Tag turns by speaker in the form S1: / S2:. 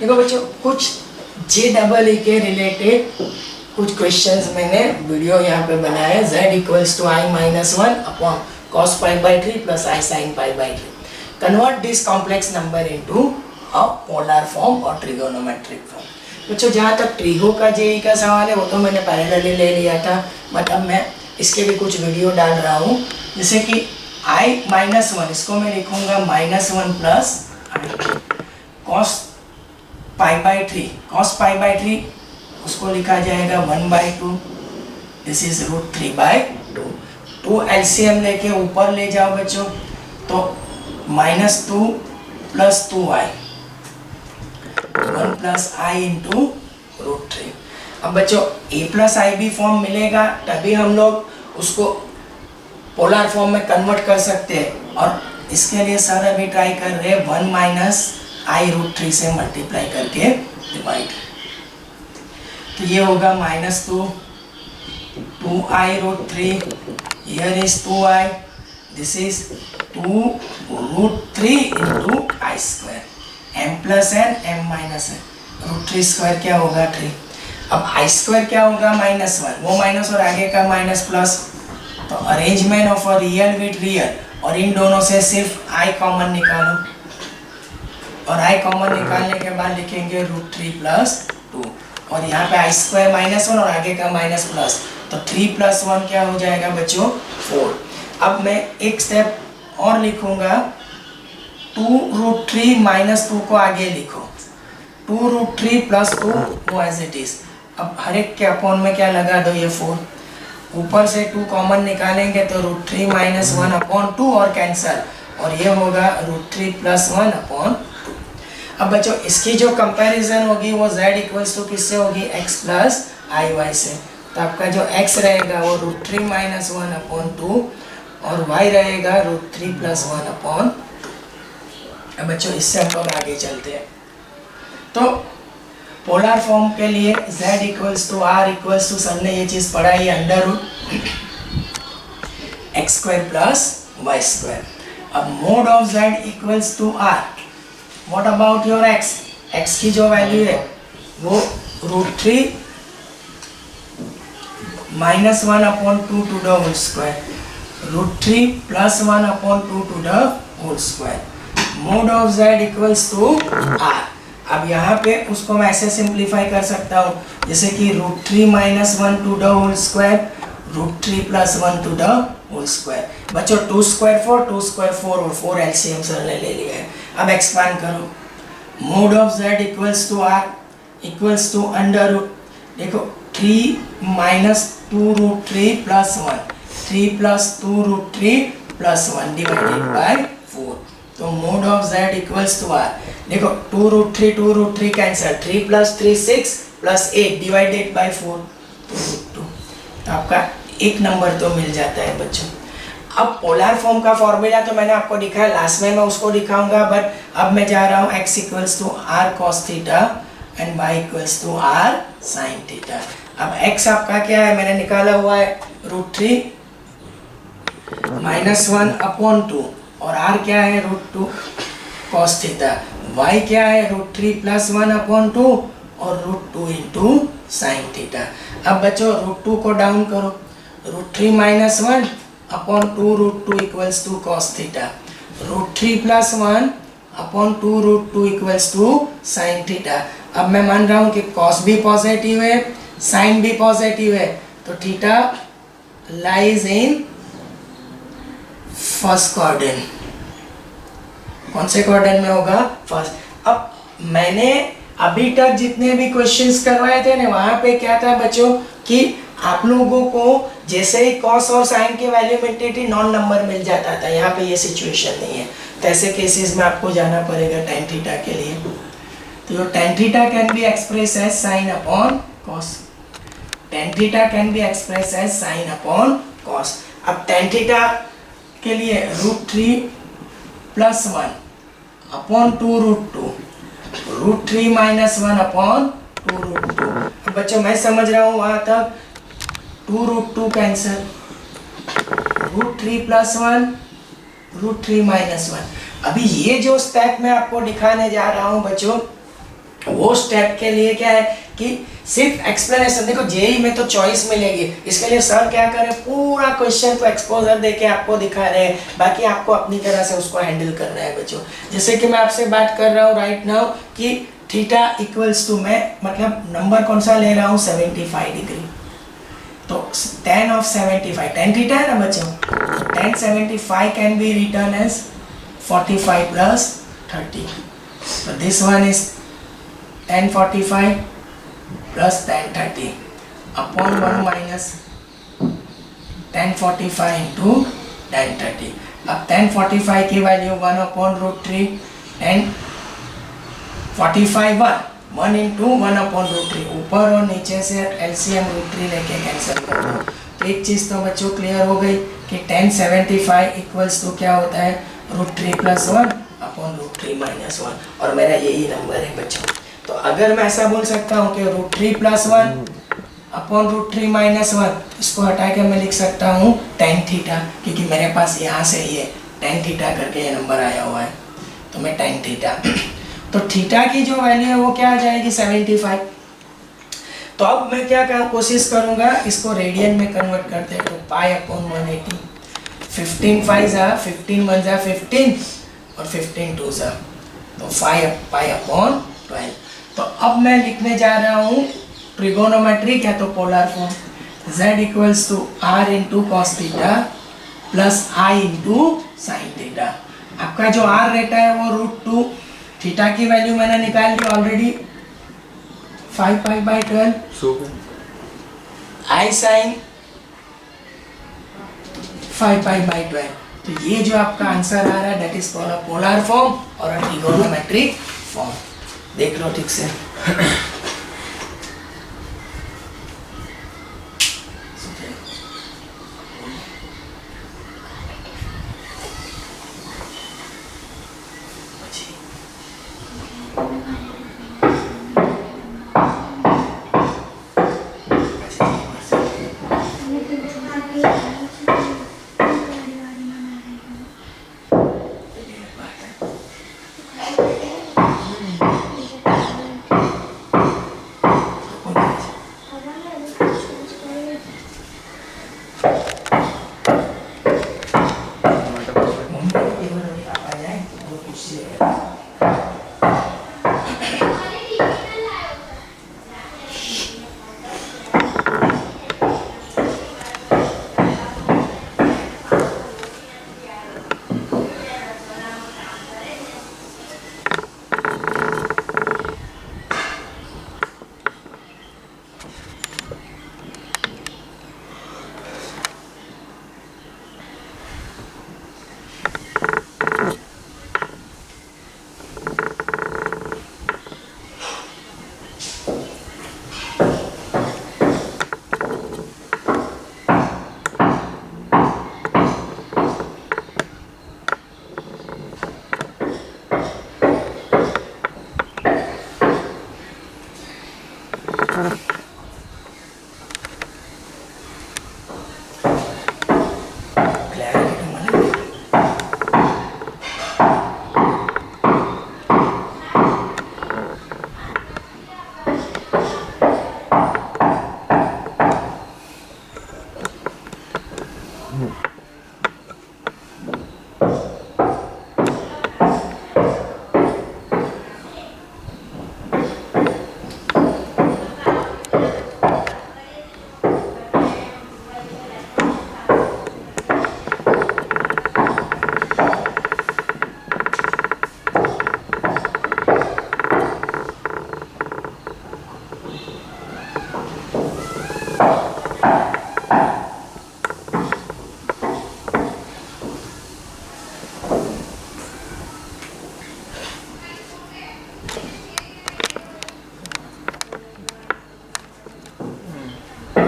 S1: देखो बच्चों, कुछ जे डबल ई के रिलेटेड कुछ क्वेश्चंस मैंने वीडियो यहाँ पे बनाया है। z equals to i minus one upon cos pi by three plus i sine pi by three. Convert this complex number into a polar form और ट्रिगोनोमेट्रिक फॉर्म। बच्चों, जहाँ तक ट्रिगो का जेई का सवाल है वो तो मैंने पैरेलली ले लिया था, बट अब मैं इसके भी कुछ वीडियो डाल रहा हूँ। जैसे कि आई माइनस वन, इसको मैं लिखूंगा minus one plus cos pi by three. Cos pi by three उसको लिखा जाएगा one by two, this is root three by two. Two LCM लेके ऊपर ले जाओ बच्चों, तो minus two plus two i, one plus i into root three. अब बच्चों a plus i b form मिलेगा तभी हम लोग उसको पोलर फॉर्म में कन्वर्ट कर सकते हैं, और इसके लिए सर अभी ट्राई कर रहे हैं one minus i root three से मल्टीप्लाई करके डिवाइड। तो ये होगा minus two, two i root three, here is two i, this is two root three into i square, m plus n m minus n, root three square क्या होगा three. अब आई square क्या होगा minus one, वो minus और आगे का minus plus, तो arrangement of a real with real, और इन दोनों से सिर्फ आई कॉमन निकालो, और आई कॉमन निकालने के बाद लिखेंगे रूट थ्री प्लस टू, और यहाँ पे आई स्क्वायर माइनस वन और आगे का माइनस प्लस, तो थ्री प्लस वन क्या हो जाएगा बच्चों फोर। अब मैं एक स्टेप और लिखूंगा, two root three minus two को आगे लिखो, two root three plus two वो एज इट इज। अब हर एक के अपॉन में क्या लगा दो, ये फोर, ऊपर से टू कॉमन निकालेंगे तो root three minus one upon two और कैंसल, और ये होगा root three plus one upon two. अब बच्चों इसकी जो कंपैरिजन होगी वो z इक्वल्स टू किससे होगी, x प्लस आई वाई से। तो आपका जो x रहेगा वो root three minus one upon two, और y रहेगा root three plus one upon two. अब बच्चों इससे हम लोग आगे चलते हैं। तो पोलर फॉर्म के लिए z equals to r equals to, sir ने ये चीज़ पढ़ाई under root x square plus y square. अब mod of z equals to r, what about your x, x की जो वैल्यू है वो root three minus one upon two to the whole square, root three plus one upon two to the whole square. Mod of z equals to r। अब यहाँ पे उसको मैं ऐसे सिंप्लीफाई कर सकता हूँ, जैसे कि root three minus one to the whole square, root three plus one to the whole square. बच्चों two square four, two square four, और फोर एलसीएम सर ने ले लिया है। अब एक्सपांड करो, mod of z equals to r equals to under root, देखो three minus two root three plus one, three plus two root three plus one divided by four. तो mod of z equals to r, देखो two root three cancel, three plus three six plus eight divided by four, तो root two. तो आपका एक number तो मिल जाता है बच्चों। अब पोलर फॉर्म का फॉर्मूला तो मैंने आपको दिखाया, लास्ट में मैं उसको दिखाऊंगा, बट अब मैं जा रहा हूँ x equals to r cos theta and y equals to r sin theta. अब x आपका क्या है, मैंने निकाला हुआ है root three minus one upon two, और r क्या है root two cos theta, y क्या है root three plus one upon two और root two into sine theta. अब बच्चों रूट टू को डाउन करो, root three minus one upon two root two equals to cos theta, root three plus one upon two root two equals two sine theta. अब मैं मान रहा हूँ कि कॉस भी पॉजिटिव है, साइन भी पॉजिटिव है, तो theta lies in first quadrant. कौन से क्वाड्रेंट में होगा, फर्स्ट। अब मैंने अभी तक जितने भी क्वेश्चंस करवाए थे ना, वहाँ पे क्या था बच्चों कि आप लोगों को जैसे ही कॉस और साइन की वैल्यू मिलती थी नॉन नंबर मिल जाता था। यहाँ पे ये सिचुएशन नहीं है, तो ऐसे केसेस में आपको जाना पड़ेगा tan थीटा के लिए। तो tan theta can be express as sine upon cos, tan theta can be express as sine upon cos. अब tan थीटा के लिए root three plus one upon two root two, root three minus one upon two root two. अब बच्चों मैं समझ रहा हूँ वहाँ तक, two root two cancel, root three plus one, root three minus one. अभी ये जो स्टेप मैं आपको दिखाने जा रहा हूँ बच्चों, वो स्टेप के लिए क्या है कि सिर्फ एक्सप्लेनेशन, देखो जेई में तो चॉइस मिलेगी, इसके लिए सर क्या करे, पूरा क्वेश्चन को एक्सपोजर देके आपको दिखा रहे हैं, बाकी आपको अपनी तरह से उसको हैंडल करना है बच्चों। जैसे कि मैं आपसे बात कर रहा हूँ राइट नाउ कि थीटा इक्वल्स टू, मैं मतलब नंबर कौन सा ले रहा हूँ 75 डिग्री, तो tan of 75, tan थीटा है ना बच्चों, तो tan 75 can be written as 45 plus 30, so this one is tan 45 plus tan 30 upon 1 minus tan 45 into tan 30। अब tan 45 की value 1 upon root 3, tan 45 1 into 1 upon root 3, ऊपर और नीचे से LCM root 3 लेके कैंसिल कर दो। तो एक चीज़ तो बच्चों क्लियर हो गई कि tan 75 इक्वल्स टू क्या होता है, root 3 plus 1 upon root 3 minus 1, और मेरा यही नंबर है बच्चों। तो अगर मैं ऐसा बोल सकता हूँ कि root 3 plus 1 upon root 3 minus 1, इसको हटा के मैं लिख सकता हूँ tan थीटा, क्योंकि मेरे पास यहाँ से ये tan थीटा करके ये नंबर आया हुआ है, तो मैं tan थीटा तो थीटा की जो वैल्यू है वो क्या आ जाएगी 75। तो अब मैं क्या कोशिश करूँगा, इसको रेडियन में कन्वर्ट करते हैं, तो पाई अपॉन 180, 15 5 जा 15 1 जा 15 और 15 2 जा, तो 5 पाई अपॉन 12। तो अब मैं लिखने जा रहा हूँ ट्रिगोनोमेट्रिक है तो polar form, z equals to r into cos theta plus i into sine theta. आपका जो r रहता है वो √2, थीटा की वैल्यू मैंने निकाल ली already 5 pi by 12, i sine 5 pi by 12। तो ये जो आपका आंसर आ रहा है that is called a polar form और अ ट्रिगोनोमेट्रिक फॉर्म। देख लो ठीक से।
S2: Claro.